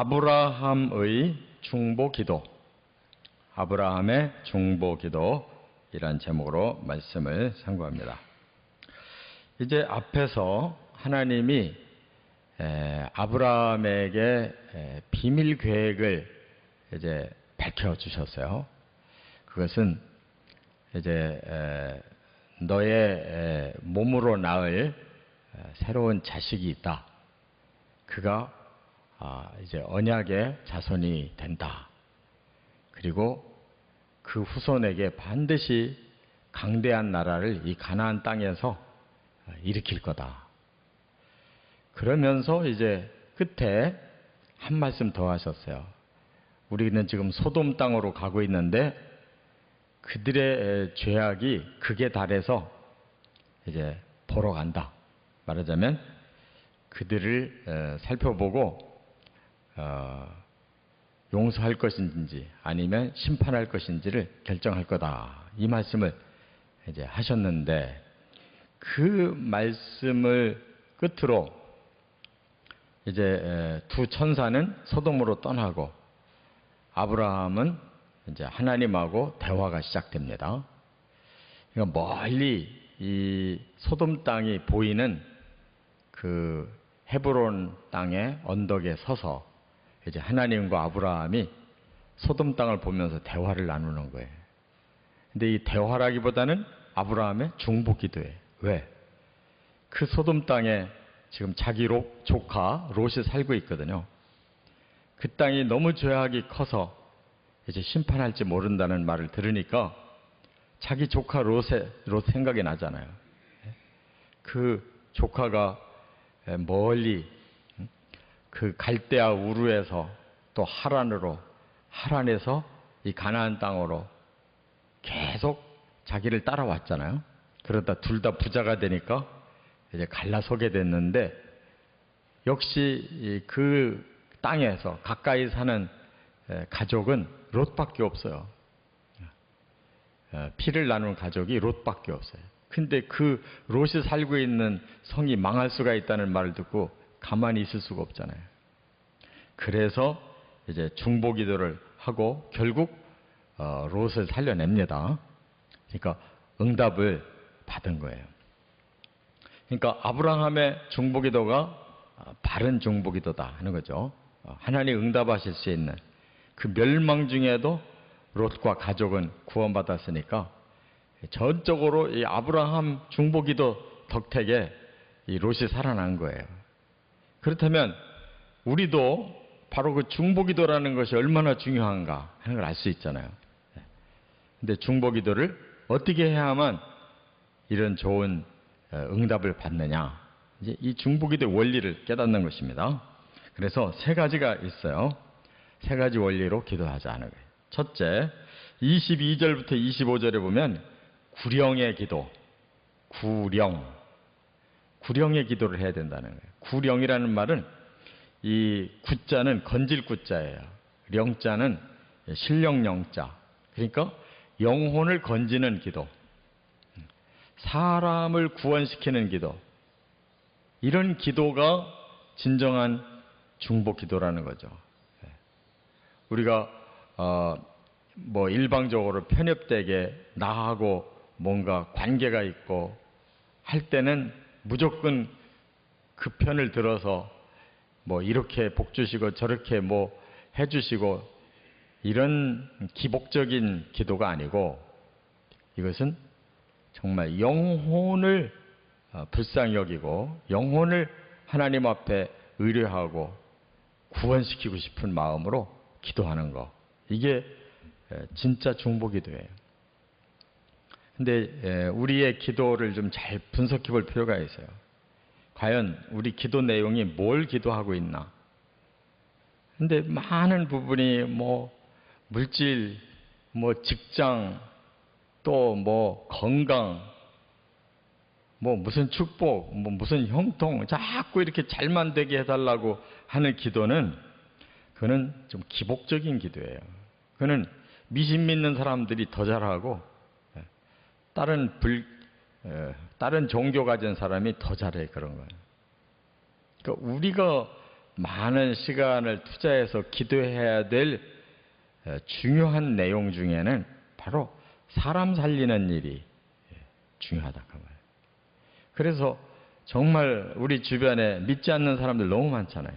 아브라함의 중보기도, 아브라함의 중보기도 이란 제목으로 말씀을 상고합니다. 이제 앞에서 하나님이 아브라함에게 비밀 계획을 이제 밝혀주셨어요. 그것은 이제 너의 몸으로 낳을 새로운 자식이 있다. 그가 이제 언약의 자손이 된다. 그리고 그 후손에게 반드시 강대한 나라를 이 가나안 땅에서 일으킬 거다. 그러면서 이제 끝에 한 말씀 더 하셨어요. 우리는 지금 소돔 땅으로 가고 있는데 그들의 죄악이 극에 달해서 이제 보러 간다. 말하자면 그들을 살펴보고 용서할 것인지 아니면 심판할 것인지를 결정할 거다. 이 말씀을 이제 하셨는데 그 말씀을 끝으로 이제 두 천사는 소돔으로 떠나고 아브라함은 이제 하나님하고 대화가 시작됩니다. 그러니까 멀리 이 소돔 땅이 보이는 그 헤브론 땅의 언덕에 서서 이제 하나님과 아브라함이 소돔 땅을 보면서 대화를 나누는 거예요. 근데 이 대화라기보다는 아브라함의 중보기도예요. 왜? 그 소돔 땅에 지금 자기 조카 롯이 살고 있거든요. 그 땅이 너무 죄악이 커서 이제 심판할지 모른다는 말을 들으니까 자기 조카 롯 생각이 나잖아요. 그 조카가 멀리 그 갈대아 우르에서 또 하란에서 이 가나안 땅으로 계속 자기를 따라왔잖아요. 그러다 둘 다 부자가 되니까 이제 갈라서게 됐는데 역시 그 땅에서 가까이 사는 가족은 롯밖에 없어요. 피를 나눈 가족이 롯밖에 없어요. 근데 그 롯이 살고 있는 성이 망할 수가 있다는 말을 듣고 가만히 있을 수가 없잖아요. 그래서 이제 중보기도를 하고 결국 롯을 살려냅니다. 그러니까 응답을 받은 거예요. 그러니까 아브라함의 중보기도가 바른 중보기도다 하는 거죠. 하나님 응답하실 수 있는 그 멸망 중에도 롯과 가족은 구원받았으니까 전적으로 이 아브라함 중보기도 덕택에 이 롯이 살아난 거예요. 그렇다면 우리도 바로 그 중보기도라는 것이 얼마나 중요한가 하는 걸 알 수 있잖아요. 근데 중보기도를 어떻게 해야만 이런 좋은 응답을 받느냐. 이제 이 중보기도의 원리를 깨닫는 것입니다. 그래서 세 가지가 있어요. 세 가지 원리로 기도하자는 거예요. 첫째, 22절부터 25절에 보면 구령의 기도, 구령의 기도를 해야 된다는 거예요. 구령이라는 말은 이 구자는 건질 구자예요. 령자는 신령령자. 그러니까 영혼을 건지는 기도, 사람을 구원시키는 기도, 이런 기도가 진정한 중보기도라는 거죠. 우리가 뭐 일방적으로 편협되게 나하고 뭔가 관계가 있고 할 때는 무조건 그 편을 들어서 뭐 이렇게 복 주시고 저렇게 뭐 해주시고 이런 기복적인 기도가 아니고 이것은 정말 영혼을 불쌍히 여기고 영혼을 하나님 앞에 의뢰하고 구원시키고 싶은 마음으로 기도하는 거. 이게 진짜 중보기도예요. 근데 우리의 기도를 좀 잘 분석해 볼 필요가 있어요. 과연 우리 기도 내용이 뭘 기도하고 있나? 근데 많은 부분이 뭐 물질, 뭐 직장, 또 뭐 건강, 뭐 무슨 축복, 뭐 무슨 형통, 자꾸 이렇게 잘만 되게 해달라고 하는 기도는 그거는 좀 기복적인 기도예요. 그거는 미신 믿는 사람들이 더 잘하고 다른 종교 가진 사람이 더 잘해 그런 거예요. 그러니까 우리가 많은 시간을 투자해서 기도해야 될 중요한 내용 중에는 바로 사람 살리는 일이 중요하다 그 말이에요. 그래서 정말 우리 주변에 믿지 않는 사람들 너무 많잖아요.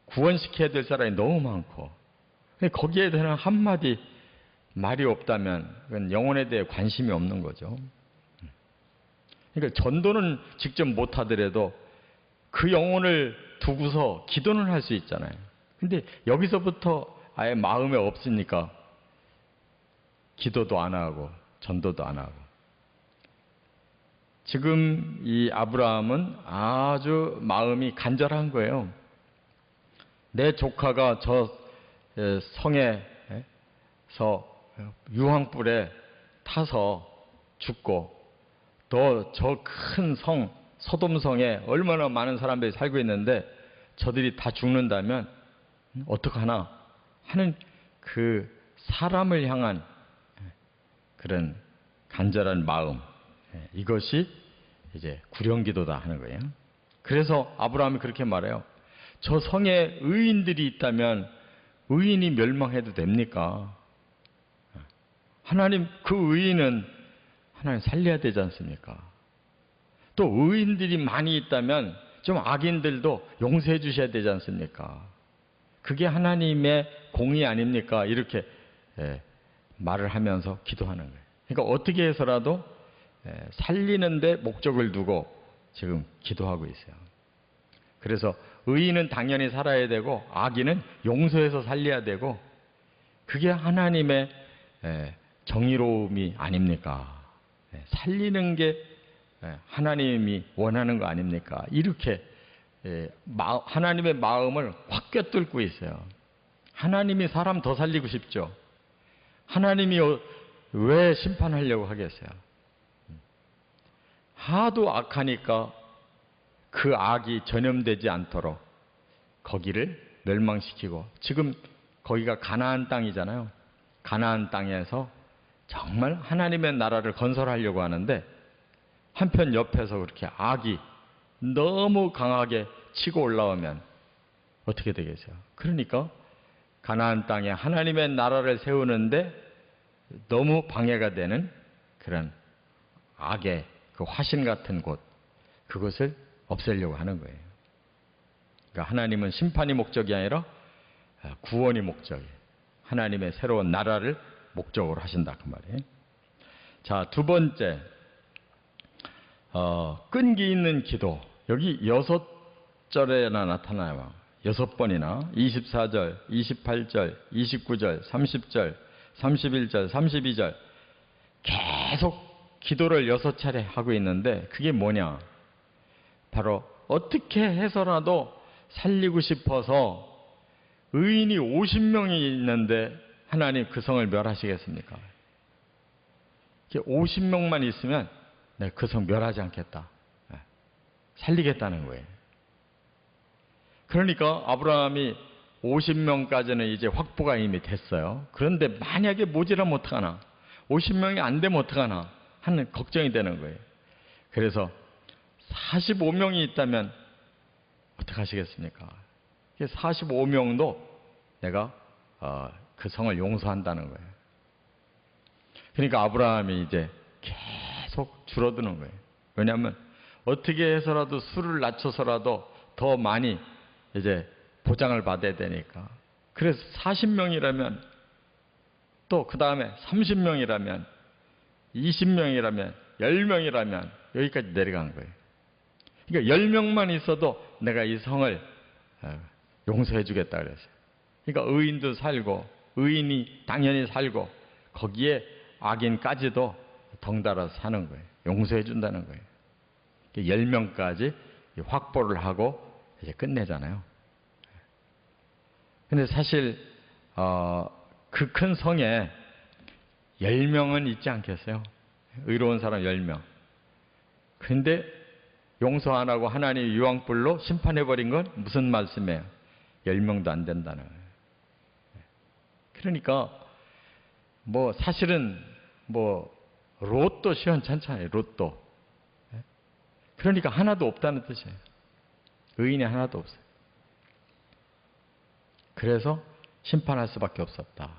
구원시켜야 될 사람이 너무 많고 거기에 대한 한마디 말이 없다면 그건 영혼에 대해 관심이 없는 거죠. 그러니까 전도는 직접 못하더라도 그 영혼을 두고서 기도는 할 수 있잖아요. 근데 여기서부터 아예 마음에 없으니까 기도도 안 하고 전도도 안 하고. 지금 이 아브라함은 아주 마음이 간절한 거예요. 내 조카가 저 성에서 유황불에 타서 죽고 또 저 큰 성 소돔성에 얼마나 많은 사람들이 살고 있는데 저들이 다 죽는다면 어떡하나 하는 그 사람을 향한 그런 간절한 마음, 이것이 이제 구령기도다 하는 거예요. 그래서 아브라함이 그렇게 말해요. 저 성에 의인들이 있다면 의인이 멸망해도 됩니까? 하나님, 그 의인은 하나님 살려야 되지 않습니까? 또 의인들이 많이 있다면 좀 악인들도 용서해 주셔야 되지 않습니까? 그게 하나님의 공의 아닙니까? 이렇게 말을 하면서 기도하는 거예요. 그러니까 어떻게 해서라도 살리는 데 목적을 두고 지금 기도하고 있어요. 그래서 의인은 당연히 살아야 되고 악인은 용서해서 살려야 되고 그게 하나님의 정의로움이 아닙니까? 살리는 게 하나님이 원하는 거 아닙니까? 이렇게 하나님의 마음을 확 꿰뚫고 있어요. 하나님이 사람 더 살리고 싶죠. 하나님이 왜 심판하려고 하겠어요? 하도 악하니까 그 악이 전염되지 않도록 거기를 멸망시키고, 지금 거기가 가나안 땅이잖아요. 가나안 땅에서 정말 하나님의 나라를 건설하려고 하는데 한편 옆에서 그렇게 악이 너무 강하게 치고 올라오면 어떻게 되겠어요? 그러니까 가나안 땅에 하나님의 나라를 세우는데 너무 방해가 되는 그런 악의 그 화신 같은 곳, 그것을 없애려고 하는 거예요. 그러니까 하나님은 심판이 목적이 아니라 구원이 목적이에요. 하나님의 새로운 나라를 목적으로 하신다 그 말이에요. 자, 두 번째, 끈기 있는 기도. 여기 6절에나 나타나요. 6번이나 24절, 28절, 29절, 30절, 31절, 32절 계속 기도를 6차례 하고 있는데 그게 뭐냐? 바로 어떻게 해서라도 살리고 싶어서 의인이 50명이 있는데 하나님 그 성을 멸하시겠습니까? 50명만 있으면 그 성 멸하지 않겠다. 살리겠다는 거예요. 그러니까 아브라함이 50명까지는 이제 확보가 이미 됐어요. 그런데 만약에 모자라면 어떡하나? 50명이 안 되면 어떡하나? 하는 걱정이 되는 거예요. 그래서 45명이 있다면 어떡하시겠습니까? 45명도 내가 그 성을 용서한다는 거예요. 그러니까 아브라함이 이제 계속 줄어드는 거예요. 왜냐하면 어떻게 해서라도 수를 낮춰서라도 더 많이 이제 보장을 받아야 되니까. 그래서 40명이라면 또 그 다음에 30명이라면 20명이라면 10명이라면 여기까지 내려간 거예요. 그러니까 10명만 있어도 내가 이 성을 용서해 주겠다 그랬어요. 그러니까 의인도 살고 의인이 당연히 살고 거기에 악인까지도 덩달아 사는 거예요. 용서해 준다는 거예요. 10명까지 확보를 하고 이제 끝내잖아요. 근데 사실 그 큰 성에 10명은 있지 않겠어요? 의로운 사람 10명. 근데 용서 안 하고 하나님 유황불로 심판해버린 건 무슨 말씀이에요? 10명도 안 된다는 거예요. 그러니까 사실은 로또 시원찮잖아요. 로또. 그러니까 하나도 없다는 뜻이에요. 의인이 하나도 없어요. 그래서 심판할 수밖에 없었다.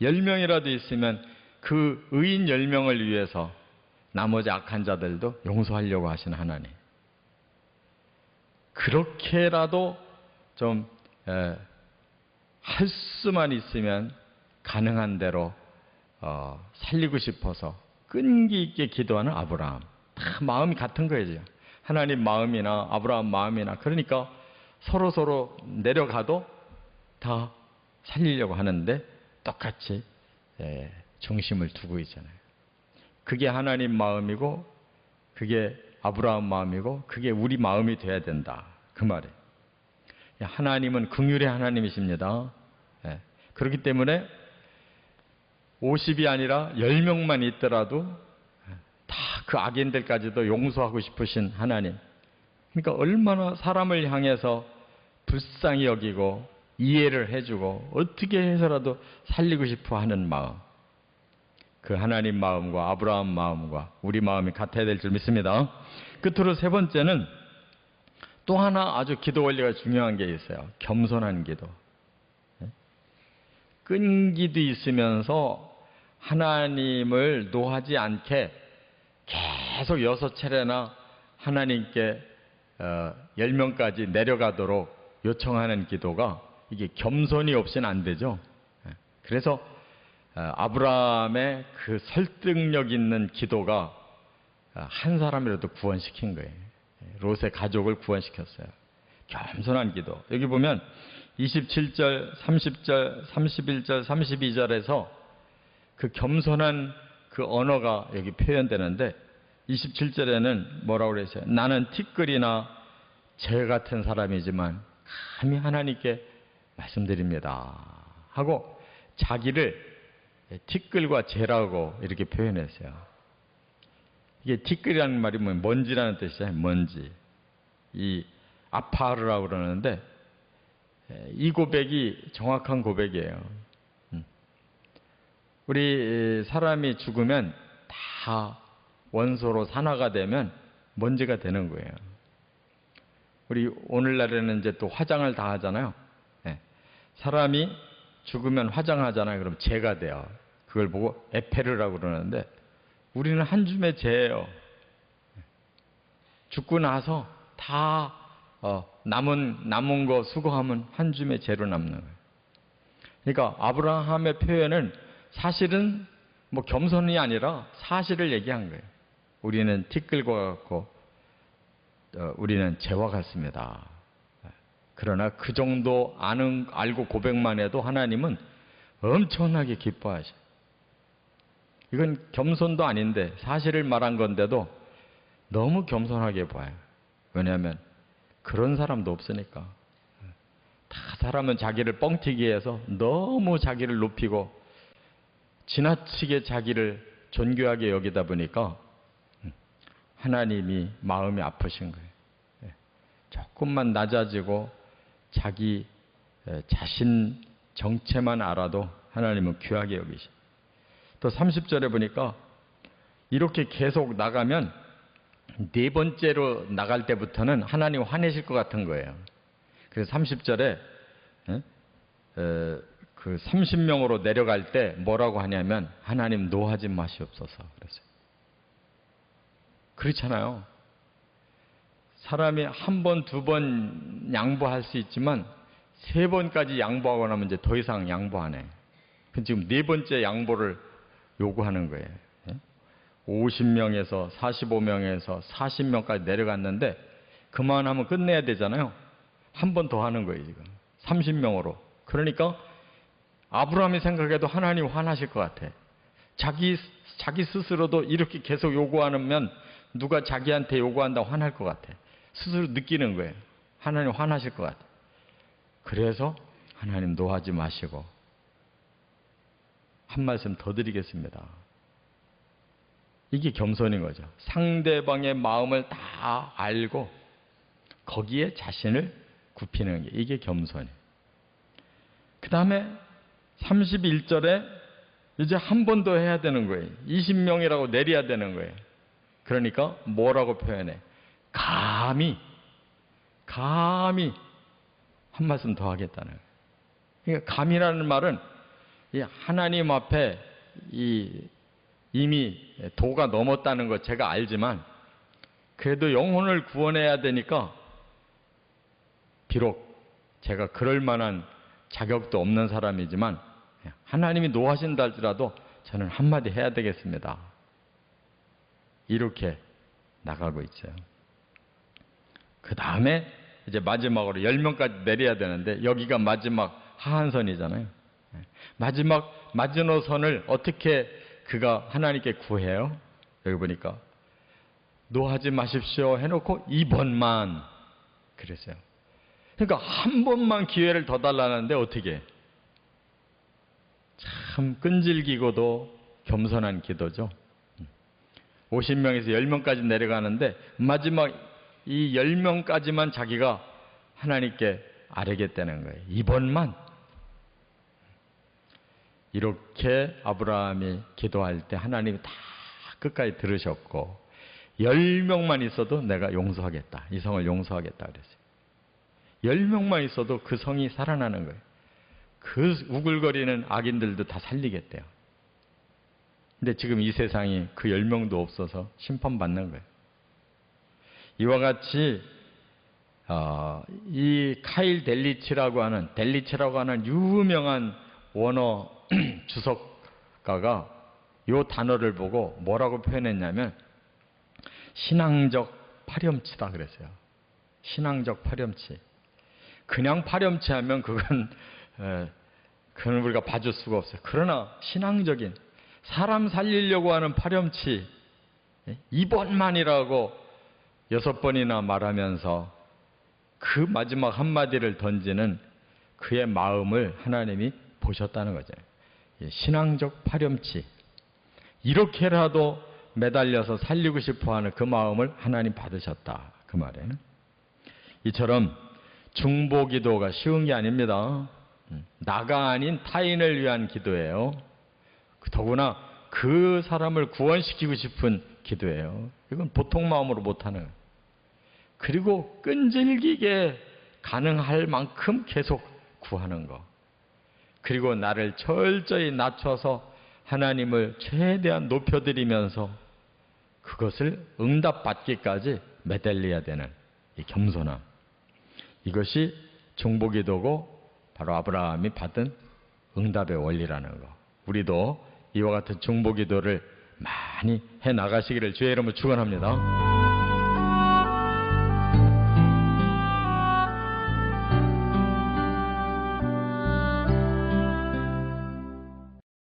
10명이라도 있으면 그 의인 10명을 위해서 나머지 악한 자들도 용서하려고 하신 하나님. 그렇게라도 좀 할 수만 있으면 가능한 대로 살리고 싶어서 끈기 있게 기도하는 아브라함. 다 마음이 같은 거예요. 하나님 마음이나 아브라함 마음이나. 그러니까 서로 내려가도 다 살리려고 하는데 똑같이 중심을 두고 있잖아요. 그게 하나님 마음이고 그게 아브라함 마음이고 그게 우리 마음이 돼야 된다. 그 말이에요. 하나님은 긍휼의 하나님이십니다. 그렇기 때문에 50이 아니라 10명만 있더라도 다 그 악인들까지도 용서하고 싶으신 하나님. 그러니까 얼마나 사람을 향해서 불쌍히 여기고 이해를 해주고 어떻게 해서라도 살리고 싶어 하는 마음. 그 하나님 마음과 아브라함 마음과 우리 마음이 같아야 될 줄 믿습니다. 끝으로 세 번째는 또 하나 아주 기도 원리가 중요한 게 있어요. 겸손한 기도. 끈기도 있으면서 하나님을 노하지 않게 계속 6차례나 하나님께 10명까지 내려가도록 요청하는 기도가 이게 겸손이 없이는 안 되죠. 그래서 아브라함의 그 설득력 있는 기도가 한 사람이라도 구원시킨 거예요. 롯의 가족을 구원시켰어요. 겸손한 기도. 여기 보면 27절, 30절, 31절, 32절에서 그 겸손한 그 언어가 여기 표현되는데 27절에는 뭐라고 그랬어요? 나는 티끌이나 재 같은 사람이지만 감히 하나님께 말씀드립니다. 하고 자기를 티끌과 재라고 이렇게 표현했어요. 이게 티끌이라는 말이 뭐 먼지라는 뜻이에요. 먼지. 이 아파르라고 그러는데 이 고백이 정확한 고백이에요. 우리 사람이 죽으면 다 원소로 산화가 되면 먼지가 되는 거예요. 우리 오늘날에는 이제 또 화장을 다 하잖아요. 사람이 죽으면 화장하잖아요. 그럼 재가 돼요. 그걸 보고 에페르라고 그러는데 우리는 한 줌의 재예요. 죽고 나서 다 남은 거 수거하면 한 줌의 재로 남는 거예요. 그러니까 아브라함의 표현은 사실은 뭐 겸손이 아니라 사실을 얘기한 거예요. 우리는 티끌과 같고 우리는 재와 같습니다. 그러나 그 정도 알고 고백만 해도 하나님은 엄청나게 기뻐하셔요. 이건 겸손도 아닌데 사실을 말한 건데도 너무 겸손하게 봐요. 왜냐하면 그런 사람도 없으니까. 다 사람은 자기를 뻥튀기 해서 너무 자기를 높이고 지나치게 자기를 존귀하게 여기다 보니까 하나님이 마음이 아프신 거예요. 조금만 낮아지고 자기 자신 정체만 알아도 하나님은 귀하게 여기시. 또 30절에 보니까 이렇게 계속 나가면 네 번째로 나갈 때부터는 하나님 화내실 것 같은 거예요. 그래서 30절에 그 30명으로 내려갈 때 뭐라고 하냐면 하나님 노하지 마시옵소서 그랬어요. 그렇잖아요. 사람이 한 번, 두 번 양보할 수 있지만 세 번까지 양보하고 나면 이제 더 이상 양보 안 해. 지금 네 번째 양보를 요구하는 거예요. 50명에서 45명에서 40명까지 내려갔는데 그만하면 끝내야 되잖아요. 한 번 더 하는 거예요, 지금. 30명으로. 그러니까 아브라함이 생각해도 하나님 화나실 것 같아. 자기 스스로도 이렇게 계속 요구하면 누가 자기한테 요구한다고 화날 것 같아. 스스로 느끼는 거예요. 하나님 화나실 것 같아. 그래서 하나님 노하지 마시고 한 말씀 더 드리겠습니다. 이게 겸손인 거죠. 상대방의 마음을 다 알고 거기에 자신을 굽히는 게 이게 겸손이에요. 그 다음에 31절에 이제 한 번 더 해야 되는 거예요. 20명이라고 내려야 되는 거예요. 그러니까 뭐라고 표현해? 감히 한 말씀 더 하겠다는 거예요. 그러니까 감이라는 말은 이 하나님 앞에 이미 도가 넘었다는 것 제가 알지만 그래도 영혼을 구원해야 되니까 비록 제가 그럴 만한 자격도 없는 사람이지만 하나님이 노하신다 할지라도 저는 한마디 해야 되겠습니다. 이렇게 나가고 있어요. 그 다음에 이제 마지막으로 10명까지 내려야 되는데 여기가 마지막 하한선이잖아요. 마지막 마지노선을 어떻게 그가 하나님께 구해요? 여기 보니까 노하지 마십시오 해놓고 2번만 그랬어요. 그러니까 한 번만 기회를 더 달라는데 어떻게 해? 참 끈질기고도 겸손한 기도죠. 50명에서 10명까지 내려가는데 마지막 이 10명까지만 자기가 하나님께 아뢰겠다는 거예요. 2번만. 이렇게 아브라함이 기도할 때 하나님이 다 끝까지 들으셨고 10명만 있어도 내가 용서하겠다. 이 성을 용서하겠다 그랬어요. 10명만 있어도 그 성이 살아나는 거예요. 그 우글거리는 악인들도 다 살리겠대요. 근데 지금 이 세상이 그 10명도 없어서 심판받는 거예요. 이와 같이 이 카일 델리치라고 하는 유명한 원어 주석가가 이 단어를 보고 뭐라고 표현했냐면 신앙적 파렴치다 그랬어요. 신앙적 파렴치. 그냥 파렴치 하면 그건 우리가 봐줄 수가 없어요. 그러나 신앙적인 사람 살리려고 하는 파렴치 2번만이라고 6번이나 말하면서 그 마지막 한마디를 던지는 그의 마음을 하나님이 보셨다는 거죠. 신앙적 파렴치. 이렇게라도 매달려서 살리고 싶어하는 그 마음을 하나님 받으셨다. 그 말에는. 이처럼 중보기도가 쉬운 게 아닙니다. 나가 아닌 타인을 위한 기도예요. 더구나 그 사람을 구원시키고 싶은 기도예요. 이건 보통 마음으로 못하는 거예요. 그리고 끈질기게 가능할 만큼 계속 구하는 거. 그리고 나를 철저히 낮춰서 하나님을 최대한 높여드리면서 그것을 응답받기까지 매달려야 되는 이 겸손함. 이것이 중보기도고 바로 아브라함이 받은 응답의 원리라는 거. 우리도 이와 같은 중보기도를 많이 해나가시기를 주의 이름으로 축원합니다.